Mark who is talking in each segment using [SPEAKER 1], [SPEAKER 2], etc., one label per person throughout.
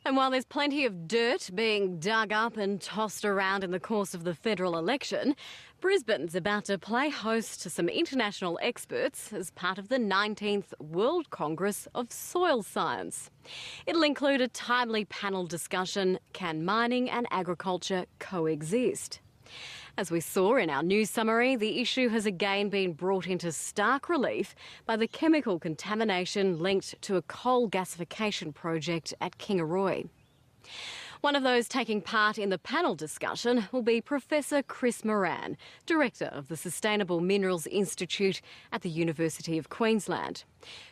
[SPEAKER 1] And while there's plenty of dirt being dug up and tossed around in the course of the federal election, Brisbane's about to play host to some international experts as part of the 19th World Congress of Soil Science. It'll include a timely panel discussion: can mining and agriculture coexist? As we saw in our news summary, the issue has again been brought into stark relief by the chemical contamination linked to a coal gasification project at Kingaroy. One of those taking part in the panel discussion will be Professor Chris Moran, Director of the Sustainable Minerals Institute at the University of Queensland,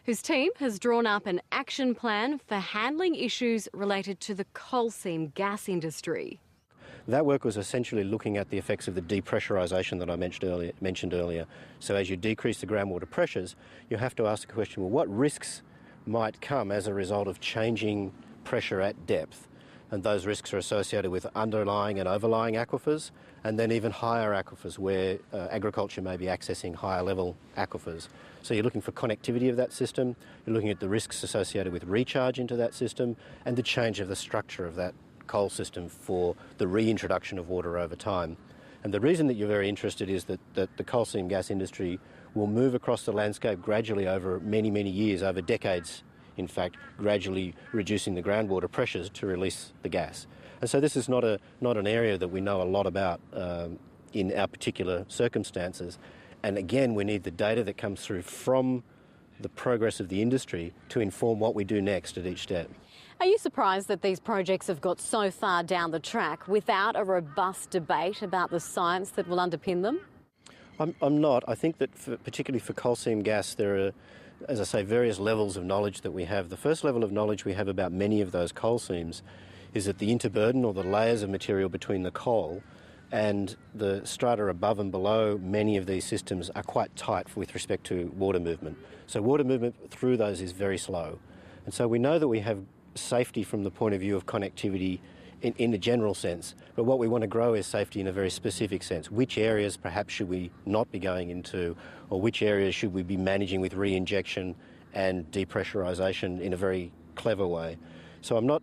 [SPEAKER 1] whose team has drawn up an action plan for handling issues related to the coal seam gas industry.
[SPEAKER 2] That work was essentially looking at the effects of the depressurisation that I mentioned earlier. So as you decrease the groundwater pressures, you have to ask the question, well, what risks might come as a result of changing pressure at depth? And those risks are associated with underlying and overlying aquifers, and then even higher aquifers where agriculture may be accessing higher level aquifers. So you're looking for connectivity of that system, you're looking at the risks associated with recharge into that system, and the change of the structure of that coal system for the reintroduction of water over time. And the reason that you're very interested is that the coal seam gas industry will move across the landscape gradually over many, many years, over decades, in fact, gradually reducing the groundwater pressures to release the gas. And so this is not an area that we know a lot about in our particular circumstances. And again, we need the data that comes through from the progress of the industry to inform what we do next at each step.
[SPEAKER 1] Are you surprised that these projects have got so far down the track without a robust debate about the science that will underpin them?
[SPEAKER 2] I'm not. I think that particularly for coal seam gas, there are, as I say, various levels of knowledge that we have. The first level of knowledge we have about many of those coal seams is that the interburden, or the layers of material between the coal and the strata above and below many of these systems, are quite tight with respect to water movement. So water movement through those is very slow. And so we know that we have safety from the point of view of connectivity in a general sense, but what we want to grow is safety in a very specific sense. Which areas perhaps should we not be going into, or which areas should we be managing with re-injection and depressurisation in a very clever way? So I'm not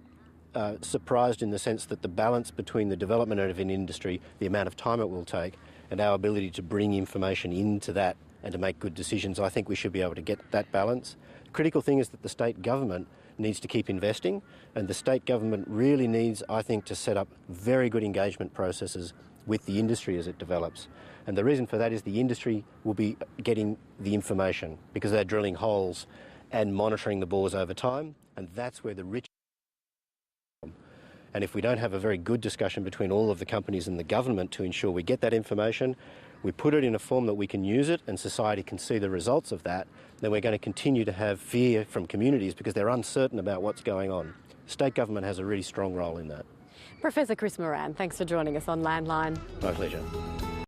[SPEAKER 2] surprised in the sense that the balance between the development of an industry, the amount of time it will take, and our ability to bring information into that and to make good decisions, I think we should be able to get that balance. The critical thing is that the state government needs to keep investing, and the state government really needs, I think, to set up very good engagement processes with the industry as it develops. And the reason for that is the industry will be getting the information because they're drilling holes and monitoring the bores over time, and that's where the rich. And if we don't have a very good discussion between all of the companies and the government to ensure we get that information, we put it in a form that we can use it and society can see the results of that, then we're going to continue to have fear from communities because they're uncertain about what's going on. State government has a really strong role in that.
[SPEAKER 1] Professor Chris Moran, thanks for joining us on Landline.
[SPEAKER 2] My pleasure.